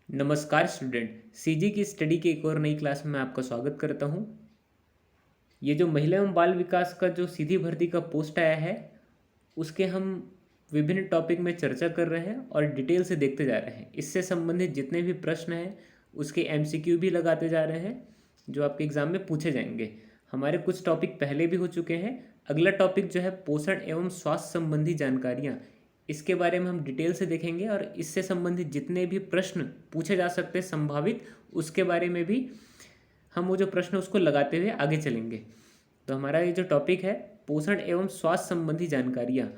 नमस्कार student. CG की study की एक और नई क्लास में मैं आपका स्वागत करता हूं। ये जो महिला एवं बाल विकास का जो सीधी भर्ती का पोस्ट आया है उसके हम विभिन्न टॉपिक में चर्चा कर रहे हैं और डिटेल से देखते जा रहे हैं। इससे संबंधित जितने भी प्रश्न हैं उसके एमसीक्यू भी लगाते जा रहे हैं जो आपके एग्ज़ाम में पूछे जाएंगे। हमारे कुछ टॉपिक पहले भी हो चुके हैं। अगला टॉपिक जो है पोषण एवं स्वास्थ्य संबंधी जानकारियाँ, इसके बारे में हम डिटेल से देखेंगे और इससे संबंधित जितने भी प्रश्न पूछे जा सकते हैं संभावित, उसके बारे में भी हम वो जो प्रश्न उसको लगाते हुए आगे चलेंगे। तो हमारा ये जो टॉपिक है पोषण एवं स्वास्थ्य संबंधी जानकारियाँ,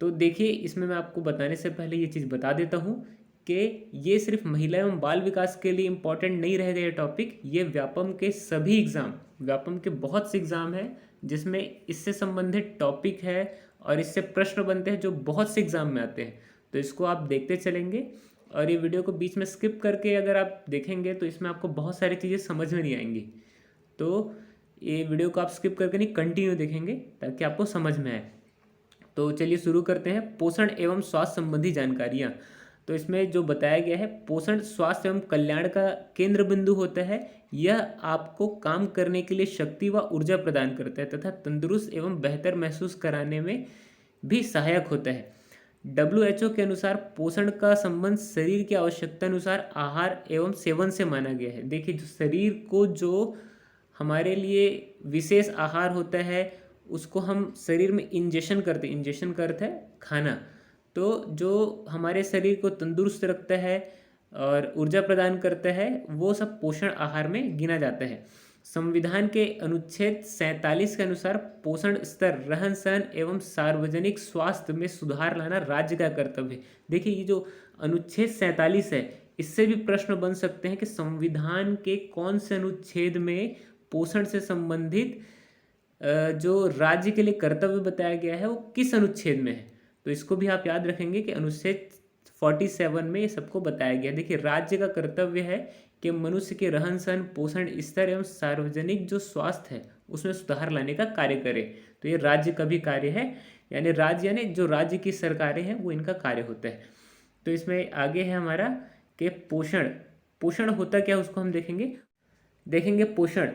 तो देखिए इसमें मैं आपको बताने से पहले ये चीज़ बता देता हूँ कि ये सिर्फ महिला एवं बाल विकास के लिए इम्पॉर्टेंट नहीं रहेगा। ये टॉपिक ये व्यापम के सभी एग्ज़ाम, व्यापम के बहुत से एग्ज़ाम हैं जिसमें इससे संबंधित टॉपिक है और इससे प्रश्न बनते हैं जो बहुत से एग्ज़ाम में आते हैं। तो इसको आप देखते चलेंगे और ये वीडियो को बीच में स्किप करके अगर आप देखेंगे तो इसमें आपको बहुत सारी चीज़ें समझ में नहीं आएंगी। तो ये वीडियो को आप स्किप करके नहीं, कंटिन्यू देखेंगे ताकि आपको समझ में आए। तो चलिए शुरू करते हैं। पोषण एवं स्वास्थ्य संबंधी जानकारियाँ, तो इसमें जो बताया गया है पोषण स्वास्थ्य एवं कल्याण का केंद्र बिंदु होता है। यह आपको काम करने के लिए शक्ति व ऊर्जा प्रदान करता है तथा तंदुरुस्त एवं बेहतर महसूस कराने में भी सहायक होता है। WHO के अनुसार पोषण का संबंध शरीर की आवश्यकता अनुसार आहार एवं सेवन से माना गया है। देखिए जो शरीर को जो हमारे लिए विशेष आहार होता है उसको हम शरीर में इंजेक्शन करते हैं। इंजेक्शन का अर्थ है खाना। तो जो हमारे शरीर को तंदुरुस्त रखता है और ऊर्जा प्रदान करता है वो सब पोषण आहार में गिना जाता है। संविधान के अनुच्छेद 47 के अनुसार पोषण स्तर, रहन सहन एवं सार्वजनिक स्वास्थ्य में सुधार लाना राज्य का कर्तव्य है। देखिए ये जो अनुच्छेद 47 है इससे भी प्रश्न बन सकते हैं कि संविधान के कौन से अनुच्छेद में पोषण से संबंधित जो राज्य के लिए कर्तव्य बताया गया है वो किस अनुच्छेद में है। तो इसको भी आप याद रखेंगे कि अनुच्छेद 47 में ये सबको बताया गया। देखिए राज्य का कर्तव्य है कि मनुष्य के रहन सहन, पोषण स्तर एवं सार्वजनिक जो स्वास्थ्य है उसमें सुधार लाने का कार्य करे। तो ये राज्य का भी कार्य है, यानी राज्य यानी जो राज्य की सरकारें हैं वो इनका कार्य होता है। तो इसमें आगे है हमारा कि पोषण, पोषण होता क्या उसको हम देखेंगे। पोषण,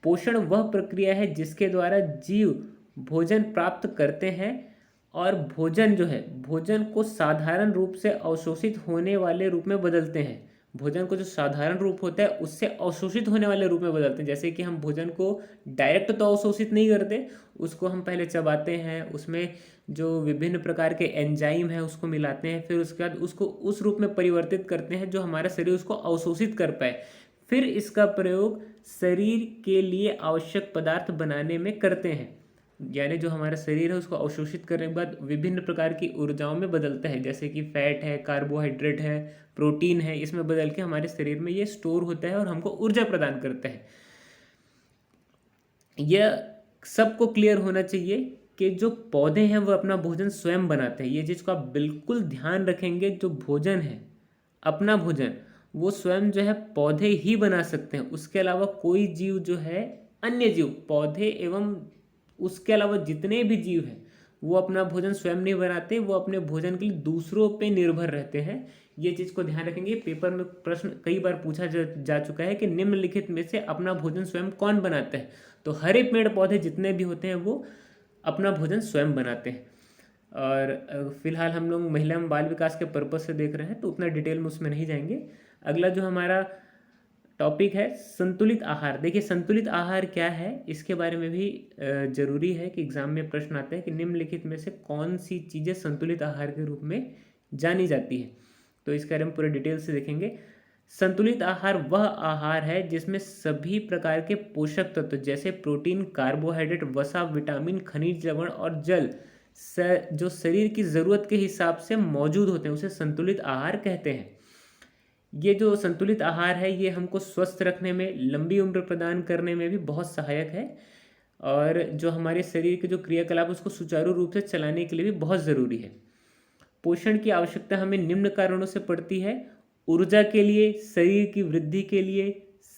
पोषण वह प्रक्रिया है जिसके द्वारा जीव भोजन प्राप्त करते हैं और भोजन जो है भोजन को साधारण रूप से अवशोषित होने वाले रूप में बदलते हैं। भोजन को जो साधारण रूप होता है उससे अवशोषित होने वाले रूप में बदलते हैं। जैसे कि हम भोजन को डायरेक्ट तो अवशोषित नहीं करते, उसको हम पहले चबाते हैं, उसमें जो विभिन्न प्रकार के एंजाइम हैं उसको मिलाते हैं, फिर उसके बाद उसको उस रूप में परिवर्तित करते हैं जो हमारा शरीर उसको अवशोषित कर पाए। फिर इसका प्रयोग शरीर के लिए आवश्यक पदार्थ बनाने में करते हैं। यानी जो हमारा शरीर है उसको अवशोषित करने के बाद विभिन्न प्रकार की ऊर्जाओं में बदलता है, जैसे कि फैट है, कार्बोहाइड्रेट है, प्रोटीन है, इसमें बदल के हमारे शरीर में ये स्टोर होता है और हमको ऊर्जा प्रदान करता है। यह सबको क्लियर होना चाहिए कि जो पौधे हैं वो अपना भोजन स्वयं बनाते हैं। ये चीज़ को आप बिल्कुल ध्यान रखेंगे। जो भोजन है, अपना भोजन वो स्वयं जो है पौधे ही बना सकते हैं। उसके अलावा कोई जीव जो है, अन्य जीव, पौधे एवं उसके अलावा जितने भी जीव हैं वो अपना भोजन स्वयं नहीं बनाते, वो अपने भोजन के लिए दूसरों पे निर्भर रहते हैं। ये चीज़ को ध्यान रखेंगे। पेपर में प्रश्न कई बार पूछा जा चुका है कि निम्नलिखित में से अपना भोजन स्वयं कौन बनाता है। तो हरे पेड़ पौधे जितने भी होते हैं वो अपना भोजन स्वयं बनाते हैं। और फिलहाल हम लोग महिला एवं बाल विकास के पर्पज से देख रहे हैं तो उतना डिटेल में उसमें नहीं जाएंगे। अगला जो हमारा टॉपिक है संतुलित आहार। देखिए संतुलित आहार क्या है इसके बारे में भी जरूरी है कि एग्जाम में प्रश्न आता है कि निम्नलिखित में से कौन सी चीज़ें संतुलित आहार के रूप में जानी जाती है। तो इसके बारे में पूरे डिटेल से देखेंगे। संतुलित आहार वह आहार है जिसमें सभी प्रकार के पोषक तत्व जैसे प्रोटीन, कार्बोहाइड्रेट, वसा, विटामिन, खनिज लवण और जल जो शरीर की ज़रूरत के हिसाब से मौजूद होते हैं उसे संतुलित आहार कहते हैं। ये जो संतुलित आहार है ये हमको स्वस्थ रखने में, लंबी उम्र प्रदान करने में भी बहुत सहायक है और जो हमारे शरीर के जो क्रियाकलाप उसको सुचारू रूप से चलाने के लिए भी बहुत ज़रूरी है। पोषण की आवश्यकता हमें निम्न कारणों से पड़ती है: ऊर्जा के लिए, शरीर की वृद्धि के लिए,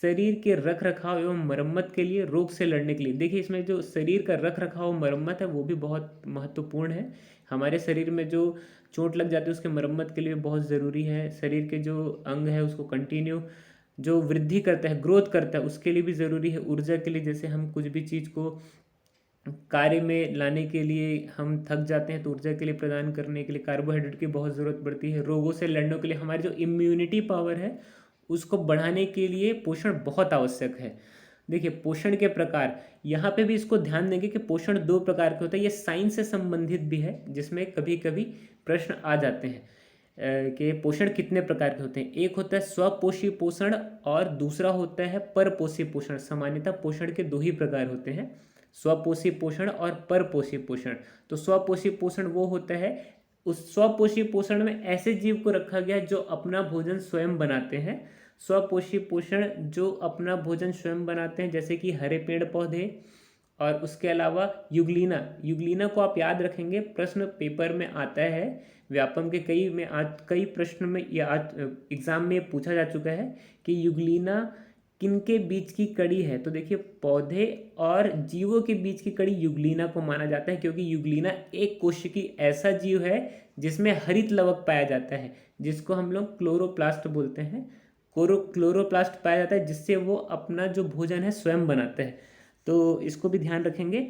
शरीर के रख रखाव एवं मरम्मत के लिए, रोग से लड़ने के लिए। देखिए इसमें जो शरीर का रख रखाव मरम्मत है वो भी बहुत महत्वपूर्ण है। हमारे शरीर में जो चोट लग जाती है उसके मरम्मत के लिए बहुत ज़रूरी है। शरीर के जो अंग है उसको कंटिन्यू जो वृद्धि करता है, ग्रोथ करता है, उसके लिए भी ज़रूरी है। ऊर्जा के लिए, जैसे हम कुछ भी चीज़ को कार्य में लाने के लिए हम थक जाते हैं तो ऊर्जा के लिए प्रदान करने के लिए कार्बोहाइड्रेट की बहुत ज़रूरत पड़ती है। रोगों से लड़ने के लिए हमारी जो इम्यूनिटी पावर है उसको बढ़ाने के लिए पोषण बहुत आवश्यक है। देखिए पोषण के प्रकार, यहाँ पे भी इसको ध्यान देंगे कि पोषण दो प्रकार के होते हैं। ये साइंस से संबंधित भी है जिसमें कभी कभी प्रश्न आ जाते हैं कि पोषण कितने प्रकार के होते हैं। एक होता है स्वपोषी पोषण और दूसरा होता है परपोषी पोषण। सामान्यतः पोषण के दो ही प्रकार होते हैं, स्वपोषी पोषण और परपोषी पोषण। तो स्वपोषी पोषण वो होता है, उस स्वपोषी पोषण में ऐसे जीव को रखा गया है जो अपना भोजन स्वयं बनाते हैं। स्वपोषी पोषण जो अपना भोजन स्वयं बनाते हैं, जैसे कि हरे पेड़ पौधे और उसके अलावा युगलीना। युगलीना को आप याद रखेंगे, प्रश्न पेपर में आता है, व्यापम के कई प्रश्न में या आज एग्जाम में पूछा जा चुका है कि युगलीना किनके बीच की कड़ी है। तो देखिए पौधे और जीवों के बीच की कड़ी युगलीना को माना जाता है, क्योंकि युगलीना एक कोशिकी ऐसा जीव है जिसमें हरित लवक पाया जाता है, जिसको हम लोग क्लोरोप्लास्ट बोलते हैं। क्लोरोप्लास्ट पाया जाता है जिससे वो अपना जो भोजन है स्वयं बनाता है। तो इसको भी ध्यान रखेंगे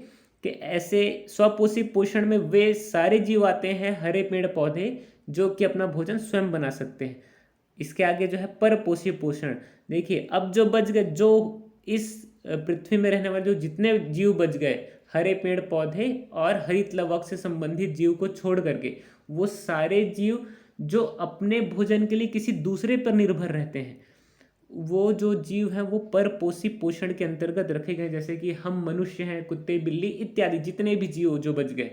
कि ऐसे स्वपोषी पोषण में वे सारे जीव आते हैं, हरे पेड़ पौधे, जो कि अपना भोजन स्वयं बना सकते हैं। इसके आगे जो है परपोषी पोषण। देखिए अब जो बच गए, जो इस पृथ्वी में रहने वाले जो जितने जीव बच गए, हरे पेड़ पौधे और हरित लवक से संबंधित जीव को छोड़ करके, वो सारे जीव जो अपने भोजन के लिए किसी दूसरे पर निर्भर रहते हैं, वो जो जीव हैं वो परपोषी पोषण के अंतर्गत रखे गए। जैसे कि हम मनुष्य हैं, कुत्ते बिल्ली इत्यादि जितने भी जीव जो बच गए,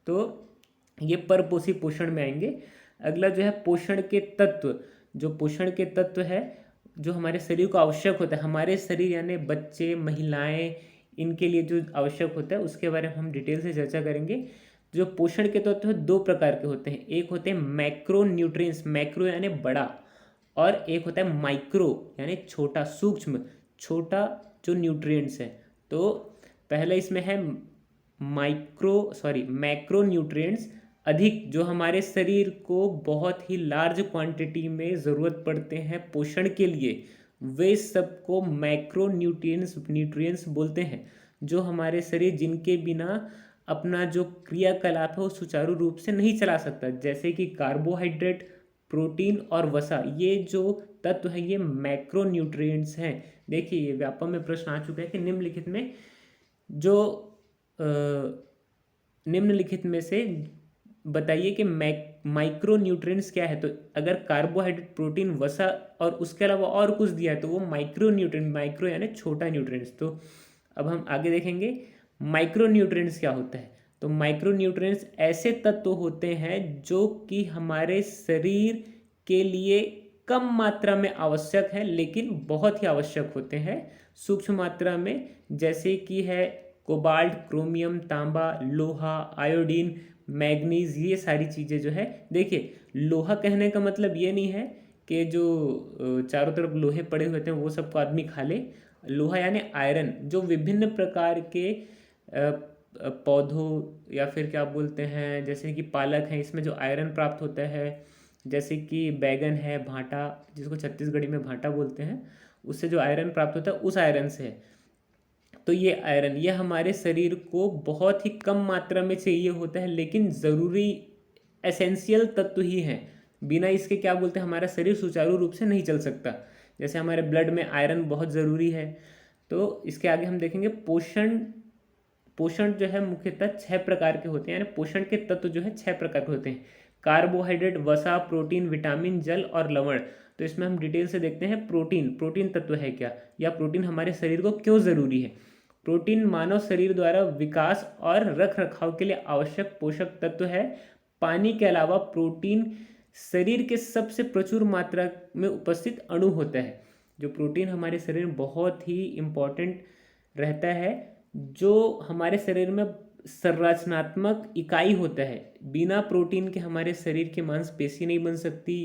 तो ये परपोषी पोषण में आएंगे। अगला जो है पोषण के तत्व। जो पोषण के तत्व है जो हमारे शरीर को आवश्यक होता है, हमारे शरीर यानी बच्चे, महिलाएं, इनके लिए जो आवश्यक होता है उसके बारे में हम डिटेल से चर्चा करेंगे। जो पोषण के तत्व है दो प्रकार के होते हैं, एक होते हैं मैक्रो न्यूट्रिएंट्स, मैक्रो यानी बड़ा, और एक होता है माइक्रो यानी छोटा, सूक्ष्म, छोटा जो न्यूट्रिएंट्स है। तो पहले इसमें है मैक्रो न्यूट्रिएंट्स, अधिक, जो हमारे शरीर को बहुत ही लार्ज क्वांटिटी में ज़रूरत पड़ते हैं पोषण के लिए, वे सबको मैक्रो न्यूट्रिएंट्स बोलते हैं। जो हमारे शरीर जिनके बिना अपना जो क्रियाकलाप है वो सुचारू रूप से नहीं चला सकता, जैसे कि कार्बोहाइड्रेट, प्रोटीन और वसा, ये जो तत्व है ये मैक्रो न्यूट्रिएंट्स हैं। देखिए ये व्यापम में प्रश्न आ चुका है कि निम्नलिखित में जो निम्नलिखित में से बताइए कि माइक्रो न्यूट्रिएंट्स क्या है। तो अगर कार्बोहाइड्रेट, प्रोटीन, वसा और उसके अलावा और कुछ दिया है तो वो माइक्रो न्यूट्रिएंट, माइक्रो यानी छोटा न्यूट्रिएंट्स। तो अब हम आगे देखेंगे माइक्रो न्यूट्रिएंट्स क्या होता है। तो माइक्रो न्यूट्रिएंट्स ऐसे तत्व होते हैं जो कि हमारे शरीर के लिए कम मात्रा में आवश्यक है लेकिन बहुत ही आवश्यक होते हैं सूक्ष्म मात्रा में, जैसे कि है कोबाल्ट, क्रोमियम, तांबा, लोहा, आयोडीन, मैग्नीज, ये सारी चीज़ें जो है। देखिए लोहा कहने का मतलब ये नहीं है कि जो चारों तरफ लोहे पड़े हुए थे वो सबको आदमी खा ले। लोहा यानी आयरन, जो विभिन्न प्रकार के पौधों या फिर क्या बोलते हैं, जैसे कि पालक है, इसमें जो आयरन प्राप्त होता है, जैसे कि बैगन है, भांटा, जिसको छत्तीसगढ़ी में भांटा बोलते हैं, उससे जो आयरन प्राप्त होता है उस आयरन से है। तो ये आयरन ये हमारे शरीर को बहुत ही कम मात्रा में चाहिए होता है, लेकिन ज़रूरी एसेंशियल तत्व ही हैं। बिना इसके क्या बोलते हैं, हमारा शरीर सुचारू रूप से नहीं चल सकता। जैसे हमारे ब्लड में आयरन बहुत ज़रूरी है। तो इसके आगे हम देखेंगे पोषण जो है मुख्यतः 6 प्रकार के होते हैं, यानी पोषण के तत्व जो है 6 प्रकार के होते हैं। कार्बोहाइड्रेट, वसा, प्रोटीन, विटामिन, जल और लवण। तो इसमें हम डिटेल से देखते हैं प्रोटीन तत्व है क्या, या प्रोटीन हमारे शरीर को क्यों ज़रूरी है। प्रोटीन मानव शरीर द्वारा विकास और रख रखाव के लिए आवश्यक पोषक तत्व है। पानी के अलावा प्रोटीन शरीर के सबसे प्रचुर मात्रा में उपस्थित अणु होता है। जो प्रोटीन हमारे शरीर में बहुत ही इम्पॉर्टेंट रहता है, जो हमारे शरीर में संरचनात्मक इकाई होता है। बिना प्रोटीन के हमारे शरीर की मांसपेशी नहीं बन सकती,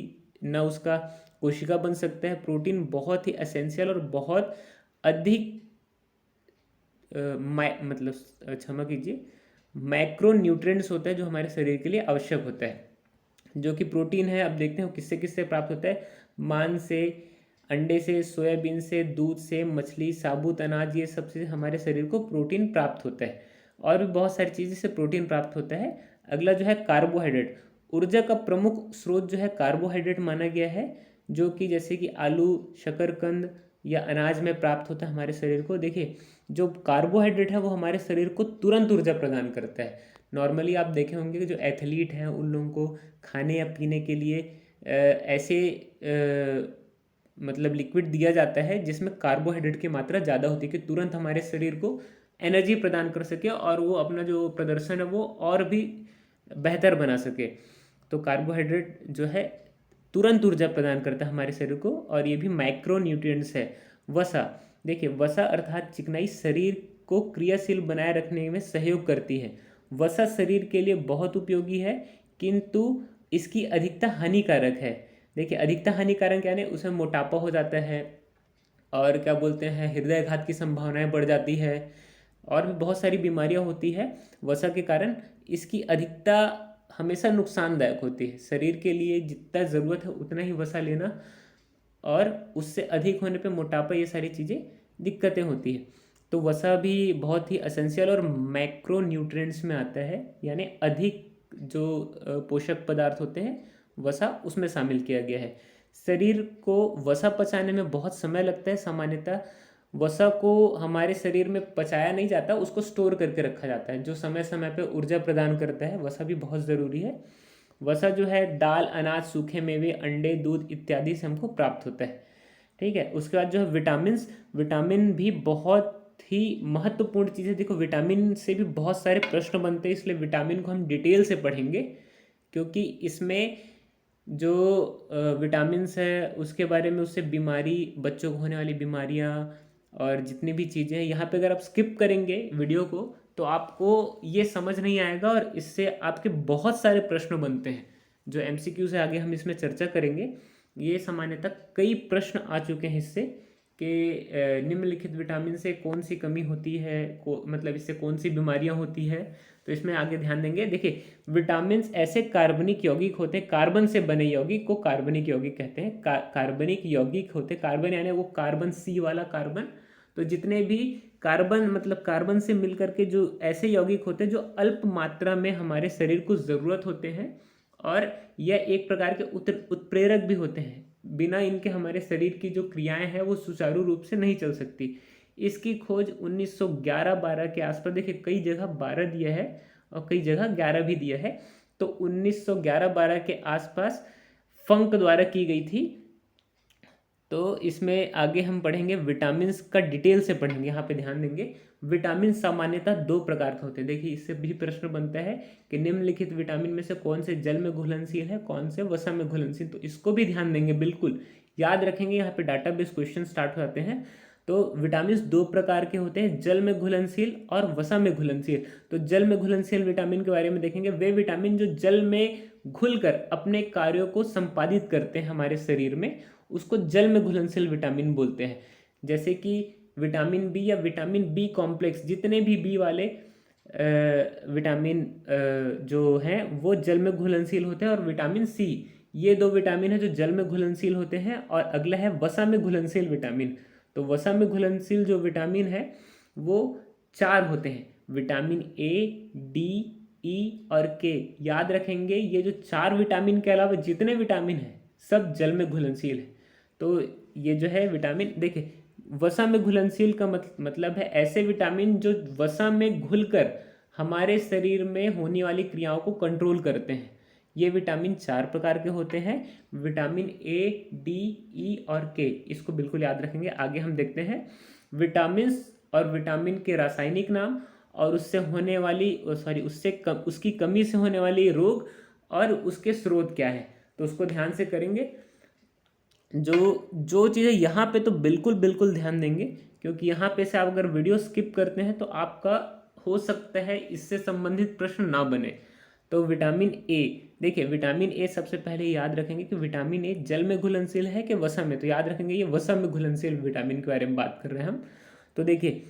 न उसका कोशिका बन सकता है। प्रोटीन बहुत ही एसेंशियल और बहुत अधिक मतलब क्षमा कीजिए, मैक्रो न्यूट्रिएंट्स होता है जो हमारे शरीर के लिए आवश्यक होता है। जो कि प्रोटीन है, अब देखते हैं किससे किससे प्राप्त होता है। मांस से, अंडे से, सोयाबीन से, दूध से, मछली, साबुत अनाज, ये सब से हमारे शरीर को प्रोटीन प्राप्त होता है। और भी बहुत सारी चीज़ें से प्रोटीन प्राप्त होता है। अगला जो है कार्बोहाइड्रेट। ऊर्जा का प्रमुख स्रोत जो है कार्बोहाइड्रेट माना गया है, जो कि जैसे कि आलू, शकरकंद या अनाज में प्राप्त होता है हमारे शरीर को। देखिए, जो कार्बोहाइड्रेट है वो हमारे शरीर को तुरंत ऊर्जा प्रदान करता है। नॉर्मली आप देखे होंगे कि जो एथलीट हैं उन लोगों को खाने या पीने के लिए ऐसे मतलब लिक्विड दिया जाता है जिसमें कार्बोहाइड्रेट की मात्रा ज़्यादा होती है कि तुरंत हमारे शरीर को एनर्जी प्रदान कर सके और वो अपना जो प्रदर्शन है वो और भी बेहतर बना सके। तो कार्बोहाइड्रेट जो है तुरंत ऊर्जा प्रदान करता है हमारे शरीर को, और ये भी माइक्रो न्यूट्रिएंट्स है। वसा, देखिए वसा अर्थात चिकनाई शरीर को क्रियाशील बनाए रखने में सहयोग करती है। वसा शरीर के लिए बहुत उपयोगी है, किंतु इसकी अधिकता हानिकारक है। देखिए, अधिकता हानिकारक यानी उसमें मोटापा हो जाता है, और क्या बोलते हैं, हृदयघात की संभावनाएं बढ़ जाती है, और भी बहुत सारी बीमारियां होती है वसा के कारण। इसकी अधिकता हमेशा नुकसानदायक होती है शरीर के लिए। जितना ज़रूरत है उतना ही वसा लेना, और उससे अधिक होने पे मोटापा, ये सारी चीज़ें दिक्कतें होती है। तो वसा भी बहुत ही एसेंशियल और मैक्रो न्यूट्रिएंट्स में आता है, यानी अधिक जो पोषक पदार्थ होते हैं वसा उसमें शामिल किया गया है। शरीर को वसा पचाने में बहुत समय लगता है। सामान्यतः वसा को हमारे शरीर में पचाया नहीं जाता, उसको स्टोर करके रखा जाता है, जो समय समय पे ऊर्जा प्रदान करता है। वसा भी बहुत ज़रूरी है। वसा जो है दाल, अनाज, सूखे मेवे, अंडे, दूध इत्यादि से हमको प्राप्त होता है। ठीक है। उसके बाद जो है विटामिन्स, विटामिन भी बहुत ही महत्वपूर्ण चीज़ है। देखो, विटामिन से भी बहुत सारे प्रश्न बनते हैं, इसलिए विटामिन को हम डिटेल से पढ़ेंगे, क्योंकि इसमें जो विटामिन्स है उसके बारे में, उससे बीमारी, बच्चों को होने वाली बीमारियां और जितनी भी चीज़ें हैं, यहाँ पे अगर आप स्किप करेंगे वीडियो को तो आपको ये समझ नहीं आएगा, और इससे आपके बहुत सारे प्रश्न बनते हैं जो एमसीक्यू से आगे हम इसमें चर्चा करेंगे। ये सामान्यतः कई प्रश्न आ चुके हैं इससे कि निम्नलिखित विटामिन से कौन सी कमी होती है, मतलब इससे कौन सी बीमारियां होती है, तो इसमें आगे ध्यान देंगे। देखिए, विटामिन ऐसे कार्बनिक यौगिक होते हैं, कार्बन से बने यौगिक को कार्बनिक यौगिक कहते हैं। कार्बनिक यौगिक होते, कार्बन यानी वो कार्बन सी वाला कार्बन। तो जितने भी कार्बन, मतलब कार्बन से मिलकर के जो ऐसे यौगिक होते हैं जो अल्प मात्रा में हमारे शरीर को ज़रूरत होते हैं, और यह एक प्रकार के उत्प्रेरक भी होते हैं। बिना इनके हमारे शरीर की जो क्रियाएं हैं वो सुचारू रूप से नहीं चल सकती। इसकी खोज 1911-12 के आसपास, देखिए कई जगह 12 दिया है और कई जगह 11 भी दिया है, तो 1911-12 के आसपास फंक द्वारा की गई थी। तो इसमें आगे हम पढ़ेंगे, विटामिन का डिटेल से पढ़ेंगे। यहाँ पे ध्यान देंगे, विटामिन सामान्यतः 2 प्रकार के होते हैं। देखिए, इससे भी प्रश्न बनता है कि निम्नलिखित विटामिन में से कौन से जल में घुलनशील है, कौन से वसा में घुलनशील। तो इसको भी ध्यान देंगे, बिल्कुल याद रखेंगे। यहाँ पे डाटा बेस क्वेश्चन स्टार्ट हो जाते हैं। तो विटामिन 2 प्रकार के होते हैं, जल में घुलनशील और वसा में घुलनशील। तो जल में घुलनशील विटामिन के बारे में देखेंगे। वे विटामिन जो जल में घुलकर अपने कार्यों को संपादित करते हैं हमारे शरीर में, उसको जल में घुलनशील विटामिन बोलते हैं। जैसे कि विटामिन बी या विटामिन बी कॉम्प्लेक्स, जितने भी बी वाले विटामिन जो हैं वो जल में घुलनशील होते हैं। और विटामिन सी, ये 2 विटामिन है जो जल में घुलनशील होते हैं। और अगला है वसा में घुलनशील विटामिन। तो वसा में घुलनशील जो विटामिन है वो 4 होते हैं, विटामिन ए, डी, ई और के। याद रखेंगे, ये जो 4 विटामिन के अलावा जितने विटामिन हैं सब जल में घुलनशील है। तो ये जो है विटामिन, देखिए वसा में घुलनशील का मतलब है ऐसे विटामिन जो वसा में घुलकर हमारे शरीर में होने वाली क्रियाओं को कंट्रोल करते हैं। ये विटामिन 4 प्रकार के होते हैं, विटामिन ए, डी, ई और के। इसको बिल्कुल याद रखेंगे। आगे हम देखते हैं विटामिन और विटामिन के रासायनिक नाम, और उससे होने वाली उसकी कमी से होने वाली रोग, और उसके स्रोत क्या है, तो उसको ध्यान से करेंगे। जो चीज़ें यहाँ पे तो बिल्कुल ध्यान देंगे, क्योंकि यहाँ पे से आप अगर वीडियो स्किप करते हैं तो आपका हो सकता है इससे संबंधित प्रश्न ना बने। तो विटामिन ए, देखिए विटामिन ए सबसे पहले याद रखेंगे कि विटामिन ए जल में घुलनशील है कि वसा में। तो याद रखेंगे ये वसा में घुलनशील विटामिन के बारे में बात कर रहे हैं हम। तो देखिए,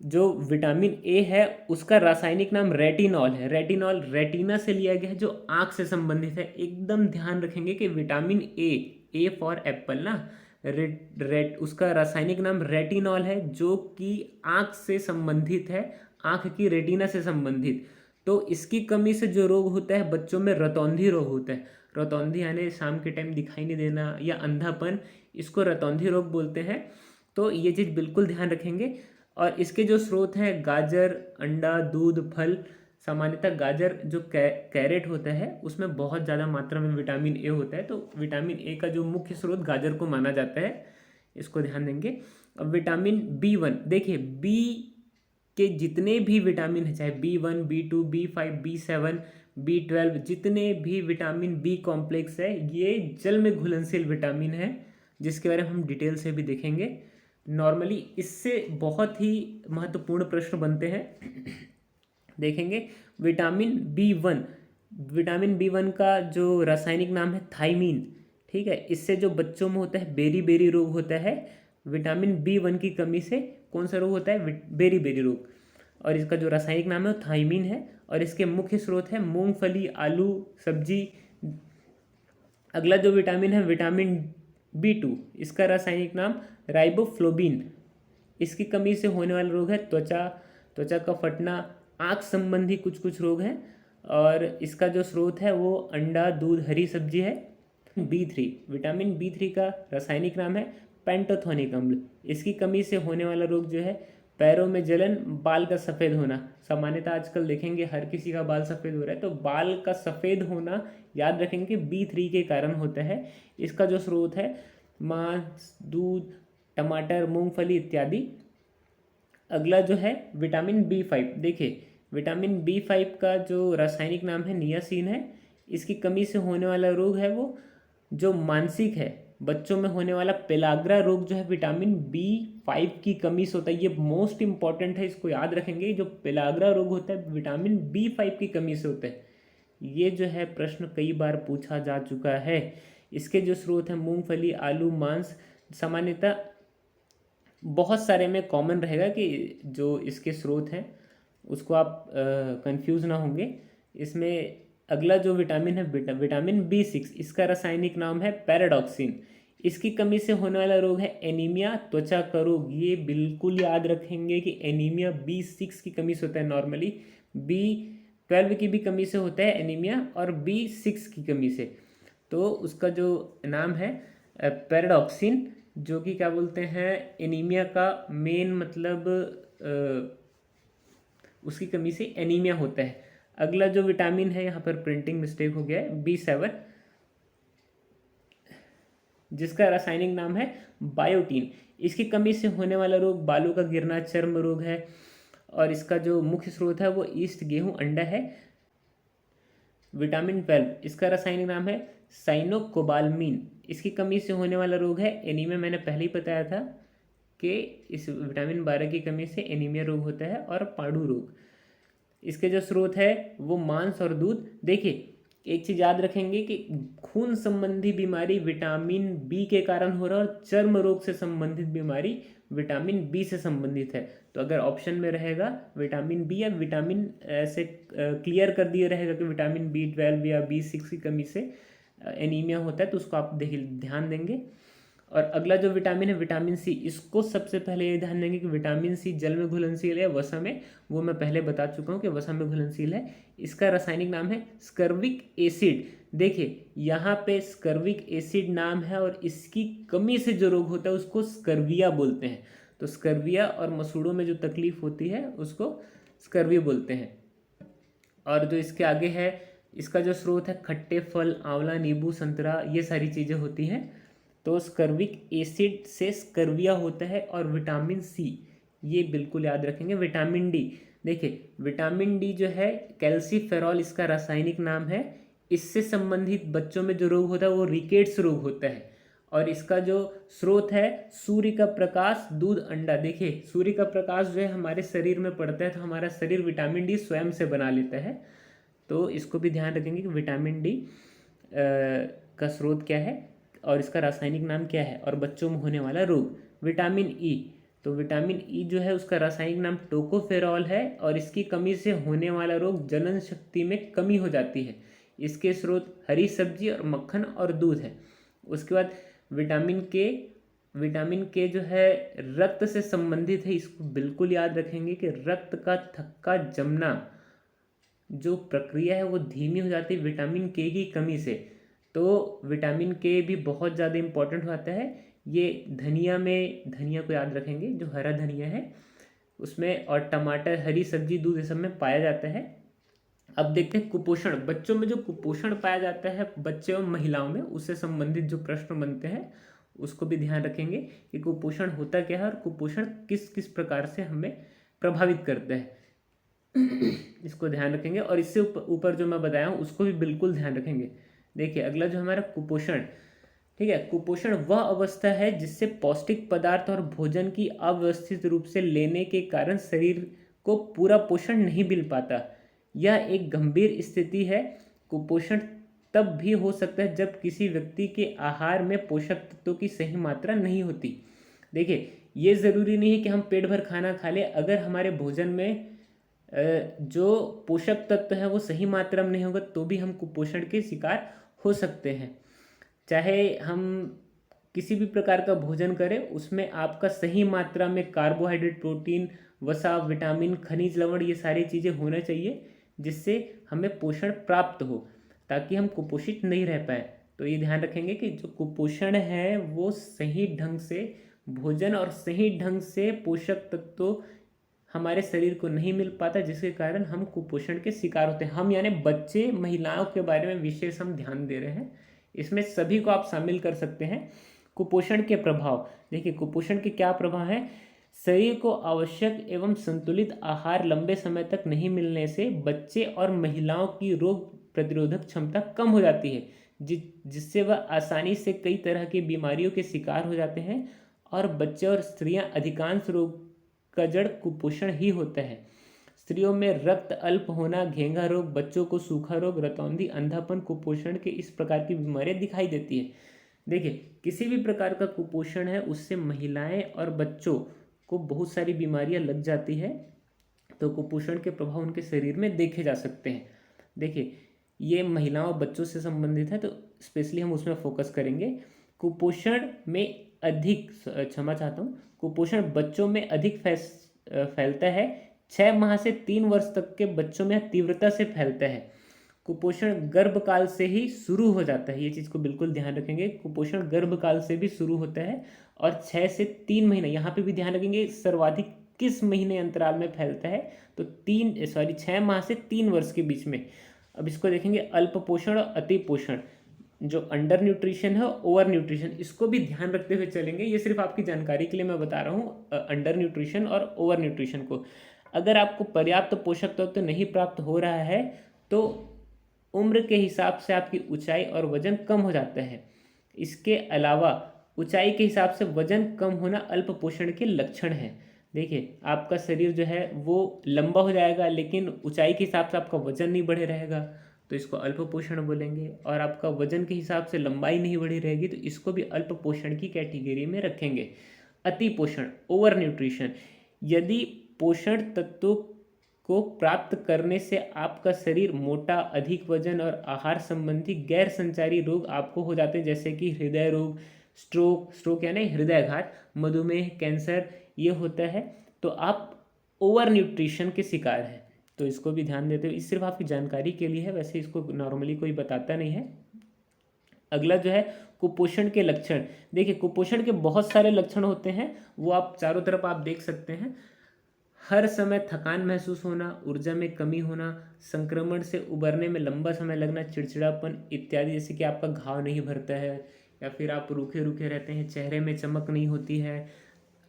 जो विटामिन ए है उसका रासायनिक नाम रेटिनॉल है। रेटिनॉल रेटिना से लिया गया है, जो आँख से संबंधित है। एकदम ध्यान रखेंगे कि विटामिन ए फॉर एप्पल ना, उसका रासायनिक नाम रेटिनॉल है, जो कि आँख से संबंधित है, आँख की रेटिना से संबंधित। तो इसकी कमी से जो रोग होता है बच्चों में, रतौंधी रोग होता है। रतौंधी यानी शाम के टाइम दिखाई नहीं देना या अंधापन, इसको रतौंधी रोग बोलते हैं। तो ये चीज़ बिल्कुल ध्यान रखेंगे। और इसके जो स्रोत हैं, गाजर, अंडा, दूध, फल। सामान्यतः गाजर जो कैरेट होता है उसमें बहुत ज़्यादा मात्रा में विटामिन ए होता है, तो विटामिन ए का जो मुख्य स्रोत गाजर को माना जाता है, इसको ध्यान देंगे। अब विटामिन बी 1, देखिए बी के जितने भी विटामिन हैं, चाहे B 1, B 2, B 5, B 7, B 12, जितने भी विटामिन बी कॉम्प्लेक्स है, ये जल में घुलनशील विटामिन है, जिसके बारे में हम डिटेल से भी देखेंगे। नॉर्मली इससे बहुत ही महत्वपूर्ण प्रश्न बनते हैं, देखेंगे। विटामिन बी वन का जो रासायनिक नाम है थाइमीन, ठीक है। इससे जो बच्चों में होता है बेरी बेरी रोग होता है। विटामिन बी 1 की कमी से कौन सा रोग होता है? बेरी बेरी रोग। और इसका जो रासायनिक नाम है वो थाइमीन है, और इसके मुख्य स्रोत है मूंगफली, आलू, सब्जी। अगला जो विटामिन है विटामिन बी 2, इसका रासायनिक नाम राइबोफ्लोबिन। इसकी कमी से होने वाला रोग है त्वचा का फटना, आँख संबंधी कुछ कुछ रोग हैं। और इसका जो स्रोत है वो अंडा, दूध, हरी सब्जी है। विटामिन बी 3 का रासायनिक नाम है पेंटोथोनिक अम्ल। इसकी कमी से होने वाला रोग जो है पैरों में जलन, बाल का सफ़ेद होना। सामान्यतः आजकल देखेंगे हर किसी का बाल सफ़ेद हो रहा है, तो बाल का सफ़ेद होना याद रखेंगे बी 3 के कारण होता है। इसका जो स्रोत है मांस, दूध, टमाटर, मूंगफली इत्यादि। अगला जो है विटामिन बी 5, देखिए विटामिन बी 5 का जो रासायनिक नाम है नियासिन है। इसकी कमी से होने वाला रोग है वो जो मानसिक है, बच्चों में होने वाला पेलाग्रा रोग जो है विटामिन बी 5 की कमी से होता है। ये मोस्ट इंपॉर्टेंट है, इसको याद रखेंगे। जो पेलाग्रा रोग होता है विटामिन बी 5 की कमी से होता है। ये जो है प्रश्न कई बार पूछा जा चुका है। इसके जो स्रोत हैं मूंगफली, आलू, मांस। सामान्यतः बहुत सारे में कॉमन रहेगा कि जो इसके स्रोत हैं उसको आप कंफ्यूज ना होंगे। इसमें अगला जो विटामिन है विटामिन बी 6, इसका रासायनिक नाम है पैराडॉक्सिन। इसकी कमी से होने वाला रोग है एनीमिया, त्वचा का रोग। ये बिल्कुल याद रखेंगे कि एनीमिया बी 6 की कमी से होता है। नॉर्मली बी 12 की भी कमी से होता है एनीमिया, और बी 6 की कमी से। तो उसका जो नाम है पैराडॉक्सिन, जो कि क्या बोलते हैं एनीमिया का मेन मतलब उसकी कमी से एनीमिया होता है। अगला जो विटामिन है, यहाँ पर प्रिंटिंग मिस्टेक हो गया है, बी 7, जिसका रासायनिक नाम है बायोटीन। इसकी कमी से होने वाला रोग बालों का गिरना, चर्म रोग है। और इसका जो मुख्य स्रोत है वो ईस्ट, गेहूं, अंडा है। विटामिन 12, इसका रासायनिक नाम है साइनोकोबालमीन। इसकी कमी से होने वाला रोग है एनीमिया। मैंने पहले ही बताया था कि इस विटामिन 12 की कमी से एनीमिया रोग होता है, और पांडु रोग। इसके जो स्रोत है वो मांस और दूध। देखिए एक चीज़ याद रखेंगे कि खून संबंधी बीमारी विटामिन बी के कारण हो रहा है, और चर्म रोग से संबंधित बीमारी विटामिन बी से संबंधित है। तो अगर ऑप्शन में रहेगा विटामिन बी या विटामिन ऐसे क्लियर कर दिया रहेगा कि विटामिन बी 12 या बी 6 की कमी से एनीमिया होता है, तो उसको आप ध्यान देंगे। और अगला जो विटामिन है विटामिन सी, इसको सबसे पहले ये ध्यान देंगे कि विटामिन सी जल में घुलनशील है, वसा में। वो मैं पहले बता चुका हूँ कि वसा में घुलनशील है। इसका रासायनिक नाम है स्कर्विक एसिड। देखिए यहाँ पे स्कर्विक एसिड नाम है, और इसकी कमी से जो रोग होता है उसको स्कर्विया बोलते हैं। तो स्कर्विया और मसूड़ों में जो तकलीफ होती है उसको स्कर्वी बोलते हैं। और जो इसके आगे है, इसका जो स्रोत है खट्टे फल, आंवला, नींबू, संतरा, ये सारी चीज़ें होती हैं। तो स्कर्विक एसिड से स्कर्विया होता है। और विटामिन सी, ये बिल्कुल याद रखेंगे। विटामिन डी, देखिए विटामिन डी जो है कैल्सीफेरॉल, इसका रासायनिक नाम है। इससे संबंधित बच्चों में जो रोग होता है वो रिकेट्स रोग होता है। और इसका जो स्रोत है सूर्य का प्रकाश, दूध, अंडा। देखिए सूर्य का प्रकाश जो है हमारे शरीर में पड़ता है, तो हमारा शरीर विटामिन डी स्वयं से बना लेता है। तो इसको भी ध्यान रखेंगे कि विटामिन डी का स्रोत क्या है और इसका रासायनिक नाम क्या है, और बच्चों में होने वाला रोग। विटामिन ई, तो विटामिन ई जो है उसका रासायनिक नाम टोकोफेरॉल है और इसकी कमी से होने वाला रोग जनन शक्ति में कमी हो जाती है। इसके स्रोत हरी सब्जी और मक्खन और दूध है। उसके बाद विटामिन के जो है रक्त से संबंधित है, इसको बिल्कुल याद रखेंगे कि रक्त का थक्का जमना जो प्रक्रिया है वो धीमी हो जाती है विटामिन के की कमी से। तो विटामिन के भी बहुत ज़्यादा इम्पोर्टेंट होता है। ये धनिया को याद रखेंगे, जो हरा धनिया है उसमें, और टमाटर, हरी सब्जी, दूध, ये सब में पाया जाता है। अब देखते हैं कुपोषण। बच्चों में जो कुपोषण पाया जाता है, बच्चे और महिलाओं में, उससे संबंधित जो प्रश्न बनते हैं उसको भी ध्यान रखेंगे कि कुपोषण होता क्या है और कुपोषण किस किस प्रकार से हमें प्रभावित करता है, इसको ध्यान रखेंगे। और इससे ऊपर जो मैं बताया हूँ उसको भी बिल्कुल ध्यान रखेंगे। देखिए अगला जो हमारा कुपोषण, ठीक है, कुपोषण वह अवस्था है जिससे पौष्टिक पदार्थ और भोजन की अव्यवस्थित रूप से लेने के कारण शरीर को पूरा पोषण नहीं मिल पाता। यह एक गंभीर स्थिति है। कुपोषण तब भी हो सकता है जब किसी व्यक्ति के आहार में पोषक तत्वों की सही मात्रा नहीं होती। देखिए ये ज़रूरी नहीं है कि हम पेट भर खाना खा लें, अगर हमारे भोजन में जो पोषक तत्व है वो सही मात्रा में नहीं होगा तो भी हम कुपोषण के शिकार हो सकते हैं। चाहे हम किसी भी प्रकार का भोजन करें, उसमें आपका सही मात्रा में कार्बोहाइड्रेट, प्रोटीन, वसा, विटामिन, खनिज लवण, ये सारी चीज़ें होना चाहिए जिससे हमें पोषण प्राप्त हो, ताकि हम कुपोषित नहीं रह पाए। तो ये ध्यान रखेंगे कि जो कुपोषण है वो सही ढंग से भोजन और सही ढंग से पोषक तत्व हमारे शरीर को नहीं मिल पाता, जिसके कारण हम कुपोषण के शिकार होते हैं। हम यानी बच्चे, महिलाओं के बारे में विशेष हम ध्यान दे रहे हैं, इसमें सभी को आप शामिल कर सकते हैं। कुपोषण के प्रभाव, देखिए कुपोषण के क्या प्रभाव हैं। शरीर को आवश्यक एवं संतुलित आहार लंबे समय तक नहीं मिलने से बच्चे और महिलाओं की रोग प्रतिरोधक क्षमता कम हो जाती है, जिससे वह आसानी से कई तरह की बीमारियों के शिकार हो जाते हैं। और बच्चे और स्त्रियां, अधिकांश रोग का जड़ कुपोषण ही होता है। स्त्रियों में रक्त अल्प होना, घेंघा रोग, बच्चों को सूखा रोग, रतौंधी, अंधापन, कुपोषण के इस प्रकार की बीमारियां दिखाई देती है। देखिए किसी भी प्रकार का कुपोषण है उससे महिलाएं और बच्चों को बहुत सारी बीमारियां लग जाती है, तो कुपोषण के प्रभाव उनके शरीर में देखे जा सकते हैं। देखिए ये महिलाओं और बच्चों से संबंधित है, तो स्पेशली हम उसमें फोकस करेंगे। कुपोषण में अधिक, क्षमा चाहता हूँ, कुपोषण बच्चों में अधिक फैलता है। 6 माह से 3 वर्ष तक के बच्चों में तीव्रता से फैलता है। कुपोषण गर्भकाल से ही शुरू हो जाता है, ये चीज़ को बिल्कुल ध्यान रखेंगे। कुपोषण गर्भकाल से भी शुरू होता है और 6 से 3 महीने, यहाँ पे भी ध्यान रखेंगे सर्वाधिक किस महीने अंतराल में फैलता है, तो 6 माह से 3 वर्ष के बीच में। अब इसको देखेंगे अल्प पोषण और अति पोषण, जो अंडर न्यूट्रिशन है, ओवर न्यूट्रिशन, इसको भी ध्यान रखते हुए चलेंगे। ये सिर्फ आपकी जानकारी के लिए मैं बता रहा हूँ अंडर न्यूट्रिशन और ओवर न्यूट्रिशन को। अगर आपको पर्याप्त पोषक तत्व नहीं प्राप्त हो रहा है तो उम्र के हिसाब से आपकी ऊंचाई और वजन कम हो जाता है। इसके अलावा ऊंचाई के हिसाब से वजन कम होना अल्प पोषण के लक्षण है। देखिए आपका शरीर जो है वो लंबा हो जाएगा लेकिन ऊंचाई के हिसाब से आपका वजन नहीं बढ़े रहेगा, तो इसको अल्प पोषण बोलेंगे। और आपका वजन के हिसाब से लंबाई नहीं बढ़ी रहेगी तो इसको भी अल्प पोषण की कैटेगरी में रखेंगे। अति पोषण, ओवर न्यूट्रिशन, यदि पोषण तत्वों को प्राप्त करने से आपका शरीर मोटा, अधिक वजन और आहार संबंधी गैर संचारी रोग आपको हो जाते हैं, जैसे कि हृदय रोग, स्ट्रोक यानी हृदयाघात, मधुमेह, कैंसर, ये होता है, तो आप ओवर न्यूट्रिशन के शिकार हैं। तो इसको भी ध्यान देते हुए, इस सिर्फ आपकी जानकारी के लिए है, वैसे इसको नॉर्मली कोई बताता नहीं है। अगला जो है कुपोषण के लक्षण। देखिए कुपोषण के बहुत सारे लक्षण होते हैं, वो आप चारों तरफ आप देख सकते हैं। हर समय थकान महसूस होना, ऊर्जा में कमी होना, संक्रमण से उबरने में लंबा समय लगना, चिड़चिड़ापन इत्यादि, जैसे कि आपका घाव नहीं भरता है या फिर आप रूखे रूखे रहते हैं, चेहरे में चमक नहीं होती है,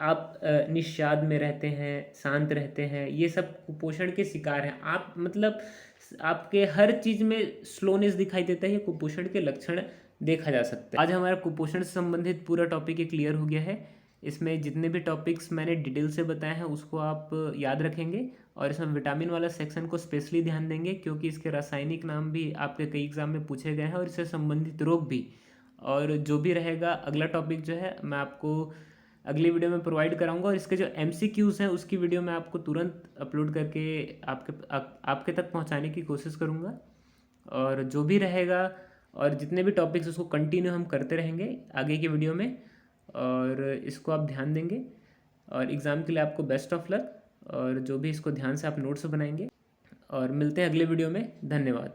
आप निषाद में रहते हैं, शांत रहते हैं, ये सब कुपोषण के शिकार हैं। आप मतलब आपके हर चीज़ में स्लोनेस दिखाई देता है, ये कुपोषण के लक्षण देखा जा सकता है। आज हमारा कुपोषण से संबंधित पूरा टॉपिक क्लियर हो गया है। इसमें जितने भी टॉपिक्स मैंने डिटेल से बताए हैं उसको आप याद रखेंगे और इसमें विटामिन वाला सेक्शन को स्पेशली ध्यान देंगे, क्योंकि इसके रासायनिक नाम भी आपके कई एग्जाम में पूछे गए हैं और इससे संबंधित रोग भी। और जो भी रहेगा अगला टॉपिक जो है मैं आपको अगली वीडियो में प्रोवाइड कराऊंगा, और इसके जो MCQs हैं उसकी वीडियो मैं आपको तुरंत अपलोड करके आपके तक पहुंचाने की कोशिश करूंगा। और जो भी रहेगा और जितने भी टॉपिक्स उसको कंटिन्यू हम करते रहेंगे आगे की वीडियो में, और इसको आप ध्यान देंगे। और एग्ज़ाम के लिए आपको बेस्ट ऑफ लक, और जो भी इसको ध्यान से आप नोट्स बनाएंगे। और मिलते हैं अगले वीडियो में। धन्यवाद।